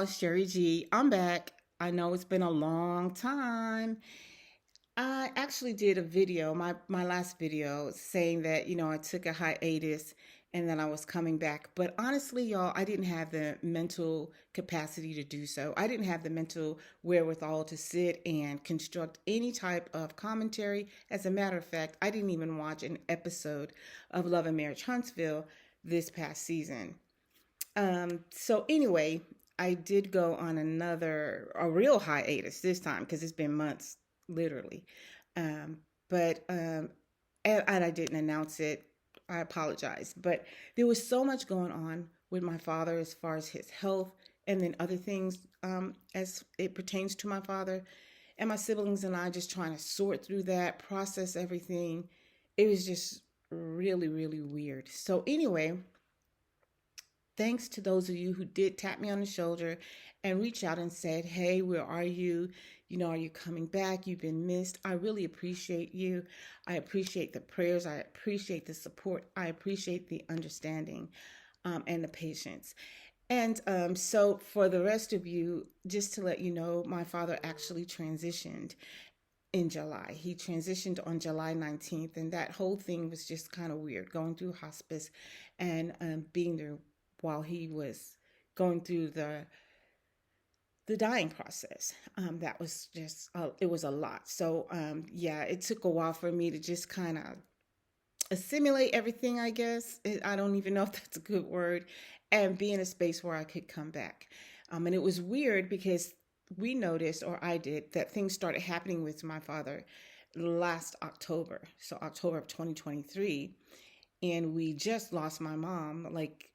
Sherry G. I'm back. I know it's been a long time. I actually did a video, my last video, saying that, I took a hiatus and then I was coming back. But honestly, y'all, I didn't have the mental capacity to do so. I didn't have the mental wherewithal to sit and construct any type of commentary. As a matter of fact, I didn't even watch an episode of Love and Marriage Huntsville this past season. So anyway, I did go on a real hiatus this time because it's been months, literally. Um, but I didn't announce it. I apologize. But there was so much going on with my father as far as his health and then other things as it pertains to my father and my siblings and I just trying to sort through that, process everything. It was just really, really weird. So anyway, thanks to those of you who did tap me on the shoulder and reach out and said, "Hey, where are you? Are you coming back? You've been missed." I really appreciate you. I appreciate the prayers. I appreciate the support. I appreciate the understanding and the patience. And so, for the rest of you, just to let you know, my father actually transitioned in July. He transitioned on July 19th, and that whole thing was just kind of weird going through hospice and being there while he was going through the dying process. That was just it was a lot. So yeah, it took a while for me to just kind of assimilate everything, I guess. I don't even know if that's a good word, and be in a space where I could come back. And it was weird because we noticed, or I did, that things started happening with my father last October. So October of 2023. And we just lost my mom like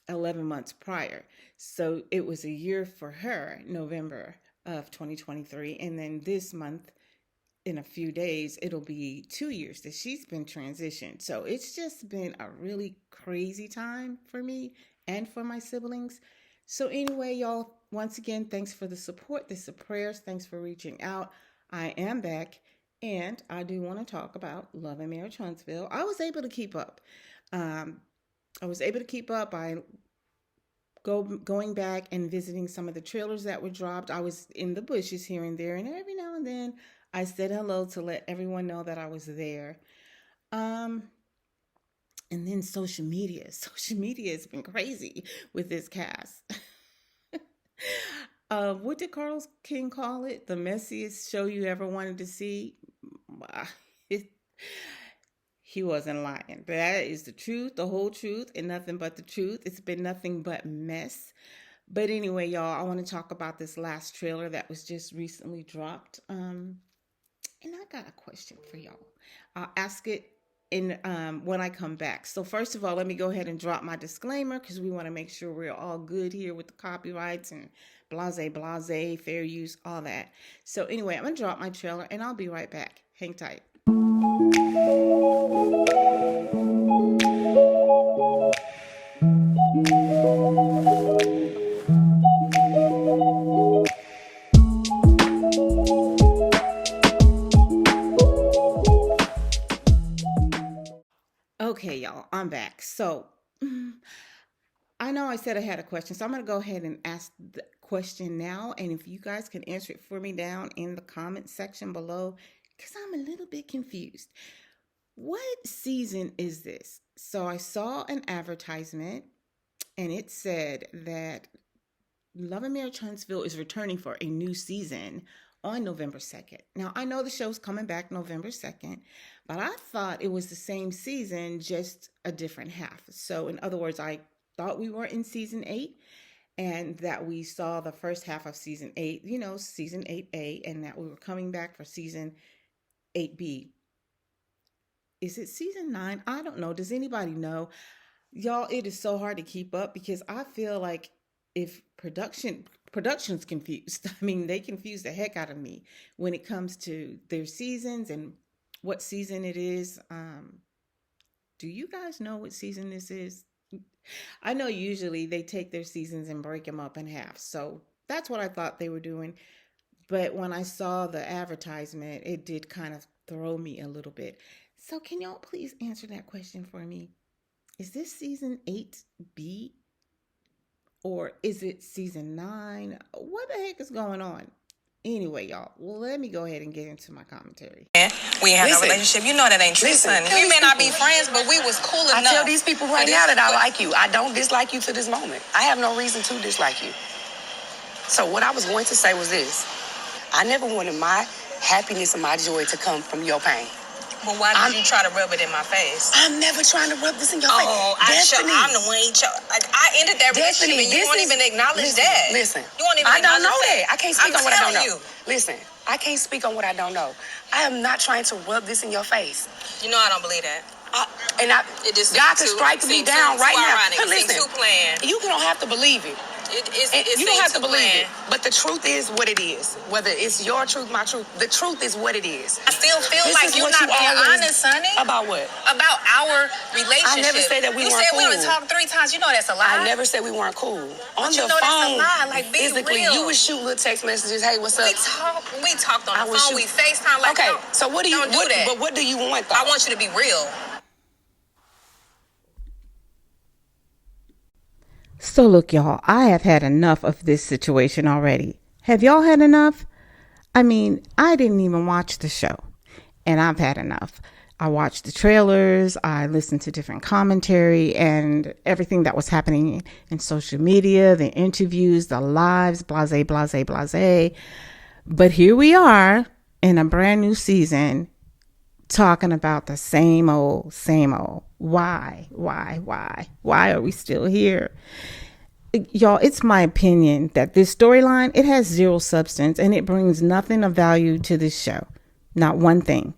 11 months prior. So it was a year for her, November of 2023. And then this month, in a few days, it'll be 2 years that she's been transitioned. So it's just been a really crazy time for me and for my siblings. So anyway, y'all, once again, thanks for the support, the prayers. Thanks for reaching out. I am back, and I do want to talk about Love and Marriage Huntsville. I was able to keep up. Um, I was able to keep up by going back and visiting some of the trailers that were dropped. I was in the bushes here and there, and every now and then I said hello to let everyone know that I was there. Um, and then social media. Social media has been crazy with this cast. What did Carlos King call it? The messiest show you ever wanted to see? It, he wasn't lying. That is the truth, the whole truth, and nothing but the truth. It's been nothing but mess. But anyway, y'all, I want to talk about this last trailer that was just recently dropped. And I got a question for y'all. I'll ask it in when I come back. So first of all, let me go ahead and drop my disclaimer because we want to make sure we're all good here with the copyrights and blase, fair use, all that. So anyway, I'm going to drop my trailer and I'll be right back. Hang tight. Okay, y'all, I'm back. So I know I said I had a question, so I'm going to go ahead and ask the question now. And if you guys can answer it for me down in the comment section below, because I'm a little bit confused. What season is this? So I saw an advertisement and it said that Love and Marriage Huntsville is returning for a new season on November 2nd. Now, I know the show's coming back November 2nd, but I thought it was the same season, just a different half. So, in other words, I thought we were in season 8 and that we saw the first half of season 8, season 8A, and that we were coming back for season 8B. Is it season 9? I don't know. Does anybody know? Y'all, it is so hard to keep up because I feel like if production's confused. I mean, they confuse the heck out of me when it comes to their seasons and what season it is. Do you guys know what season this is? I know usually they take their seasons and break them up in half. So that's what I thought they were doing. But when I saw the advertisement, it did kind of throw me a little bit. So can y'all please answer that question for me? Is this season 8B Or is it season 9? What the heck is going on? Anyway, y'all, let me go ahead and get into my commentary. We ain't had no relationship. You know that ain't true, son. We may not be friends, but we was cool enough. I tell these people right now that I like you. I don't dislike you to this moment. I have no reason to dislike you. So what I was going to say was this. I never wanted my happiness and my joy to come from your pain. But why did you try to rub it in my face? I'm never trying to rub this in your face. Oh, I'm the one I ended that relationship and you won't even acknowledge that. Listen, you won't even I don't know that. I can't speak on what I don't know. Listen, I can't speak on what I don't know. I am not trying to rub this in your face. You know I don't believe that. God could strike me down right now. Listen, you don't have to believe it. You don't have to believe it. But the truth is what it is. Whether it's your truth, my truth, the truth is what it is. I still feel like you're not being honest, Sonny. About what? About our relationship. I never said that we weren't cool. You said we only talked 3 times. You know that's a lie. I never said we weren't cool. On the phone, that's a lie. Like, be physically, real. you would shoot little text messages. Hey, what's up? We talked on the phone. We FaceTime. Like, okay, so what do you do that? But what do you want, though? I want you to be real. So look, y'all, I have had enough of this situation already. Have y'all had enough? I mean, I didn't even watch the show, and I've had enough. I watched the trailers, I listened to different commentary and everything that was happening in social media, the interviews, the lives, blase, blase, blase. But here we are in a brand new season talking about the same old, same old. Why are we still here? Y'all, it's my opinion that this storyline, it has zero substance and it brings nothing of value to this show. Not one thing.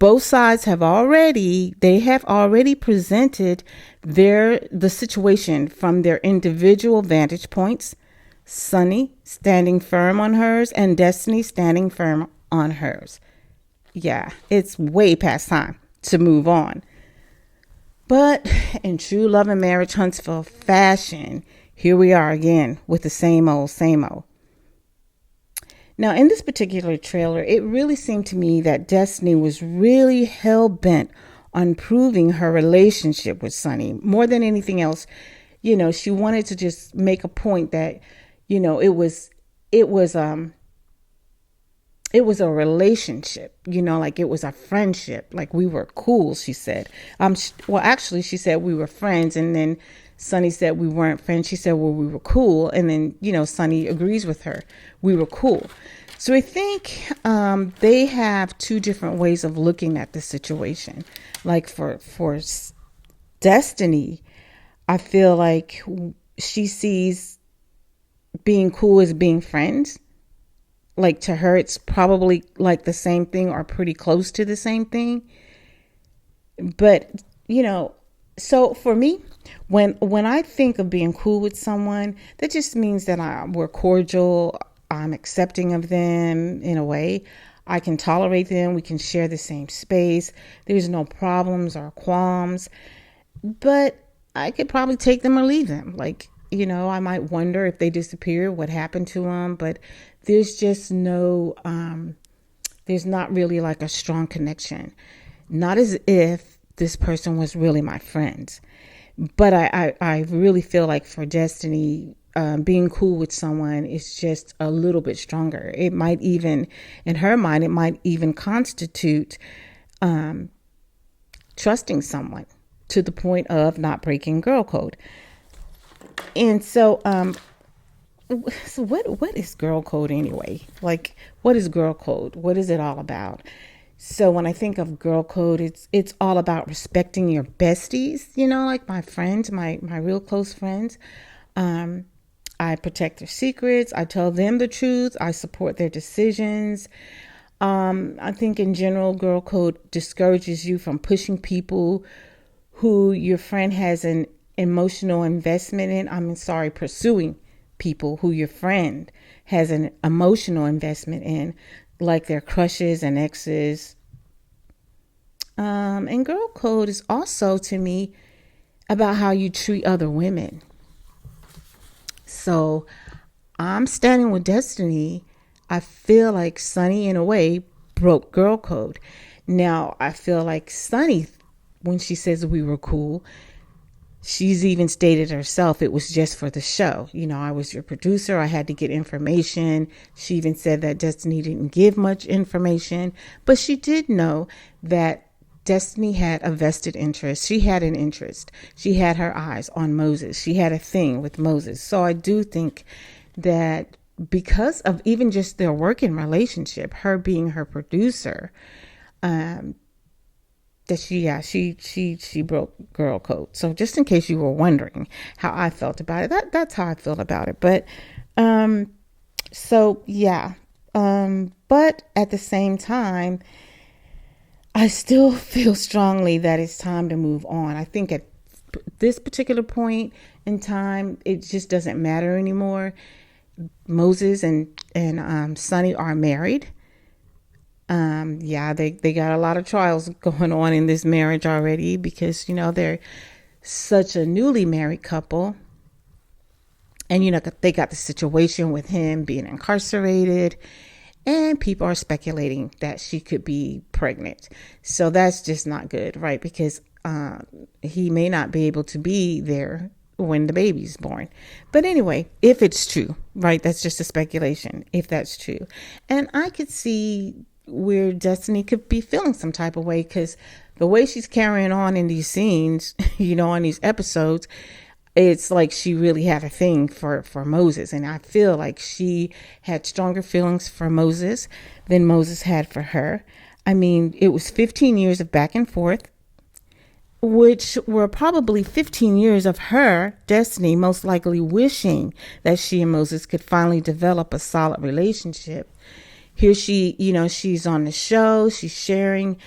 Both sides have already presented the situation from their individual vantage points. Sunny standing firm on hers and Destiny standing firm on hers. Yeah, it's way past time to move on. But in true love and marriage Huntsville fashion, here we are again with the same old, same old. Now, in this particular trailer, it really seemed to me that Destiny was really hell-bent on proving her relationship with Sunny. More than anything else, you know, she wanted to just make a point that, you know, it was a relationship, you know, like it was a friendship, like we were cool, she said. Well, actually, she said we were friends, and then Sunny said we weren't friends. She said, well, we were cool, and then, you know, Sunny agrees with her. We were cool. So I think they have two different ways of looking at the situation. Like for Destiny, I feel like she sees being cool as being friends. Like to her, it's probably like the same thing or pretty close to the same thing. But, you know, so for me, when I think of being cool with someone, that just means that we're cordial. I'm accepting of them in a way. I can tolerate them. We can share the same space. There's no problems or qualms. But I could probably take them or leave them. Like, you know, I might wonder if they disappear, what happened to them. But there's just there's not really like a strong connection. Not as if this person was really my friend. But I really feel like for Destiny, being cool with someone is just a little bit stronger. It might even, in her mind, it might even constitute trusting someone to the point of not breaking girl code. And so what is girl code anyway? Like, what is girl code? What is it all about? So when I think of girl code, it's all about respecting your besties, you know, like my friends, my real close friends. I protect their secrets. I tell them the truth. I support their decisions. I think in general, girl code discourages you from pushing people who your friend has an emotional investment in. Pursuing people who your friend has an emotional investment in, like their crushes and exes. And girl code is also, to me, about how you treat other women. So I'm standing with Destiny. I feel like Sunny, in a way, broke girl code. Now, I feel like Sunny, when she says we were cool, She's even stated herself it was just for the show. I was your producer. I had to get information. She even said that Destiny didn't give much information, but she did know that Destiny had a vested interest. She had an interest. She had her eyes on Moses. She had a thing with Moses. So I do think that because of even just their working relationship, her being her producer, that she broke girl code. So just in case you were wondering how I felt about it, that's how I feel about it. But so yeah. But at the same time, I still feel strongly that it's time to move on. I think at this particular point in time, it just doesn't matter anymore. Moses and Sonny are married. Yeah, they got a lot of trials going on in this marriage already because, they're such a newly married couple. And, they got the situation with him being incarcerated, and people are speculating that she could be pregnant. So that's just not good, right? Because he may not be able to be there when the baby's born. But anyway, if it's true, right? That's just a speculation, if that's true. And I could see where Destiny could be feeling some type of way because the way she's carrying on in these scenes, on these episodes, it's like she really had a thing for Moses. And I feel like she had stronger feelings for Moses than Moses had for her. I mean, it was 15 years of back and forth, which were probably 15 years of her, Destiny, most likely wishing that she and Moses could finally develop a solid relationship. Here she's on the show, she's sharing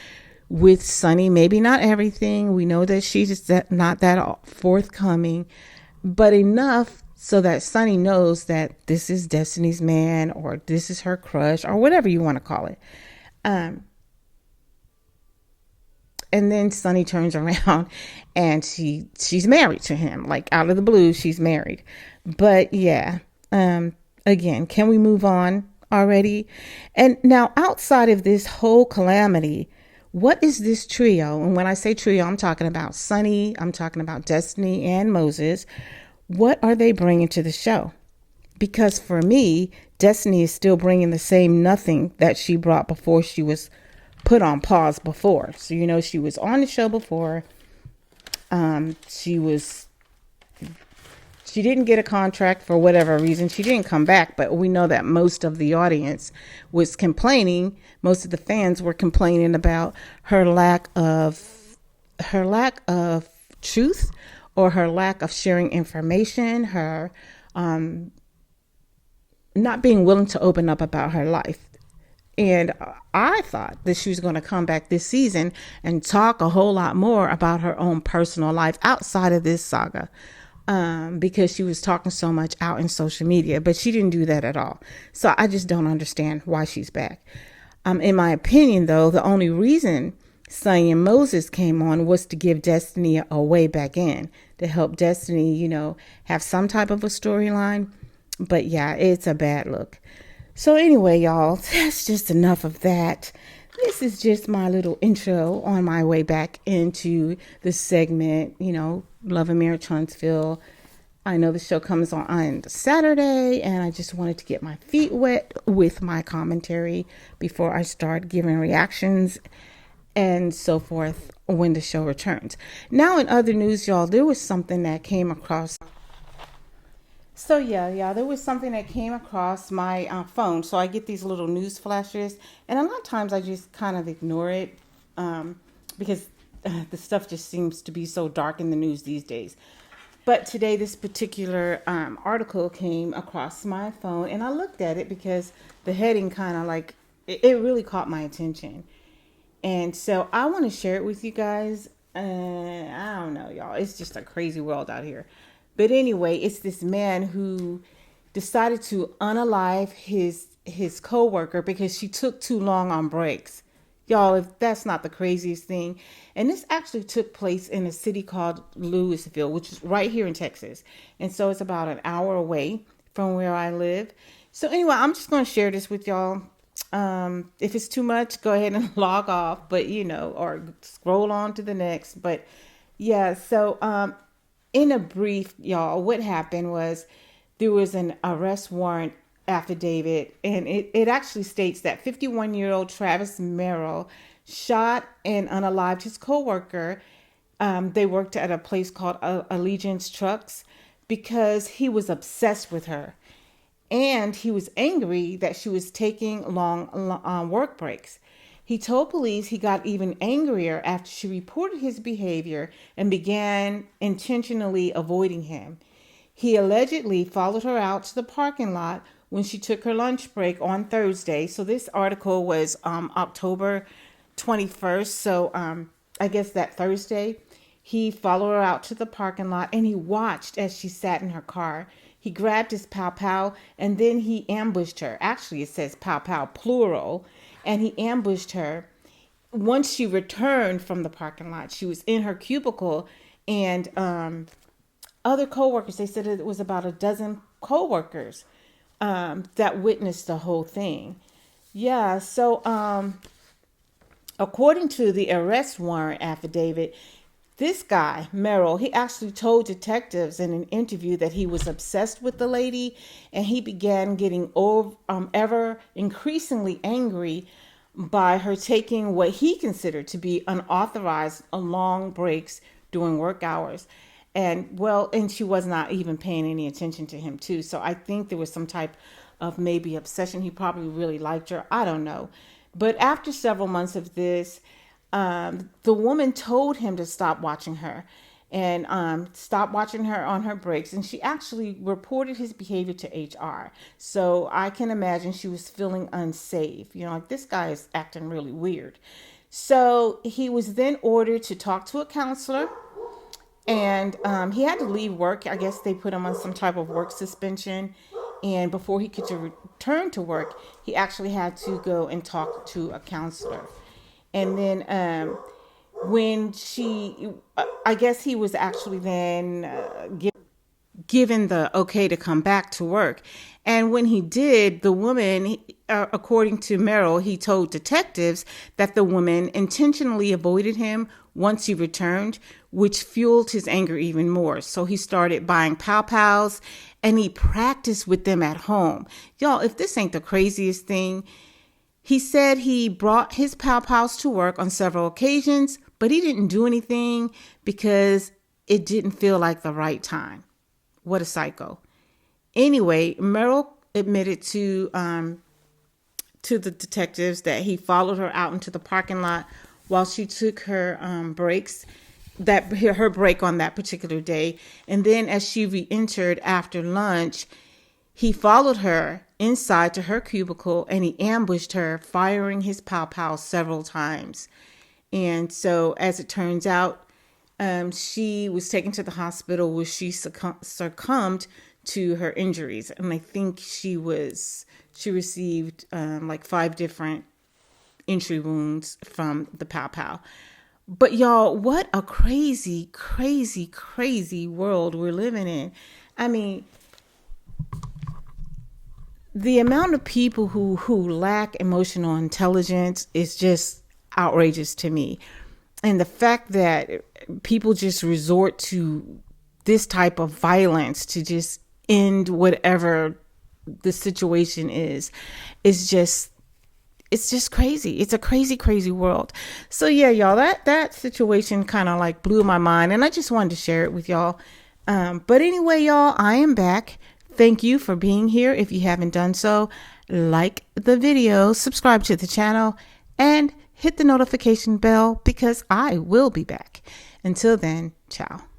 with Sonny, maybe not everything. We know that she's not that forthcoming, but enough so that Sonny knows that this is Destiny's man, or this is her crush, or whatever you want to call it. And then Sonny turns around and she's married to him, like out of the blue, she's married. But yeah, again, can we move on already? And now, outside of this whole calamity, what is this trio? And when I say trio, I'm talking about Sonny, I'm talking about Destiny and Moses. What are they bringing to the show? Because for me, Destiny is still bringing the same nothing that she brought before she was put on pause before. So, she was on the show before. She didn't get a contract for whatever reason. She didn't come back, but we know that most of the audience was complaining. Most of the fans were complaining about her lack of truth, or her lack of sharing information, her not being willing to open up about her life. And I thought that she was going to come back this season and talk a whole lot more about her own personal life outside of this saga. Because she was talking so much out in social media, but she didn't do that at all. So I just don't understand why she's back. In my opinion, though, the only reason Sonny and Moses came on was to give Destiny a way back in, to help Destiny, have some type of a storyline. But yeah, it's a bad look. So anyway, y'all, that's just enough of that. This is just my little intro on my way back into the segment, Love and Marriage Huntsville. I know the show comes on Saturday, and I just wanted to get my feet wet with my commentary before I start giving reactions and so forth when the show returns. Now, in other news, y'all, there was something that came across. So yeah, there was something that came across my phone. So I get these little news flashes, and a lot of times I just kind of ignore it because the stuff just seems to be so dark in the news these days. But today, this particular article came across my phone, and I looked at it because the heading kind of like, it really caught my attention. And so I want to share it with you guys. I don't know, y'all. It's just a crazy world out here. But anyway, it's this man who decided to unalive his coworker because she took too long on breaks. Y'all, if that's not the craziest thing. And this actually took place in a city called Louisville, which is right here in Texas. And so it's about an hour away from where I live. So anyway, I'm just going to share this with y'all. If it's too much, go ahead and log off, but or scroll on to the next. But yeah, so in a brief, y'all, what happened was there was an arrest warrant affidavit, and it actually states that 51-year-old Travis Merrill shot and unalived his coworker. They worked at a place called Allegiance Trucks because he was obsessed with her. And he was angry that she was taking long work breaks. He told police he got even angrier after she reported his behavior and began intentionally avoiding him. He allegedly followed her out to the parking lot when she took her lunch break on Thursday. So this article was October 21st. So I guess that Thursday, he followed her out to the parking lot and he watched as she sat in her car. He grabbed his pow pow and then he ambushed her. Actually, it says pow pow plural. And he ambushed her. Once she returned from the parking lot, she was in her cubicle, and other coworkers, they said it was about a dozen coworkers that witnessed the whole thing. Yeah, so according to the arrest warrant affidavit, this guy, Merrill, he actually told detectives in an interview that he was obsessed with the lady, and he began getting ever increasingly angry by her taking what he considered to be unauthorized long breaks during work hours. And she was not even paying any attention to him too. So I think there was some type of maybe obsession. He probably really liked her. I don't know. But after several months of this, the woman told him to stop watching her and stop watching her on her breaks. And she actually reported his behavior to HR. So I can imagine she was feeling unsafe. You know, like, this guy is acting really weird. So he was then ordered to talk to a counselor. And he had to leave work. I guess they put him on some type of work suspension. And before he could return to work, he actually had to go and talk to a counselor. And then I guess he was actually then given the okay to come back to work. And when he did, the woman, according to Merrill, he told detectives that the woman intentionally avoided him once he returned, which fueled his anger even more. So he started buying pow pows and he practiced with them at home. Y'all, if this ain't the craziest thing, he said he brought his pow pows to work on several occasions, but he didn't do anything because it didn't feel like the right time. What a psycho. Anyway, Merrill admitted to the detectives that he followed her out into the parking lot while she took her breaks, her break on that particular day. And then as she re-entered after lunch, he followed her inside to her cubicle and he ambushed her, firing his pow pow several times. And so as it turns out, she was taken to the hospital where she succumbed to her injuries. And I think she received like 5 different entry wounds from the pow pow. But y'all, what a crazy, crazy, crazy world we're living in. I mean, the amount of people who lack emotional intelligence is just outrageous to me. And the fact that people just resort to this type of violence to just end whatever the situation is just, it's just crazy. It's a crazy, crazy world. So yeah, y'all, that situation kind of like blew my mind, and I just wanted to share it with y'all. But anyway, y'all, I am back. Thank you for being here. If you haven't done so, like the video, subscribe to the channel, and hit the notification bell because I will be back. Until then, ciao.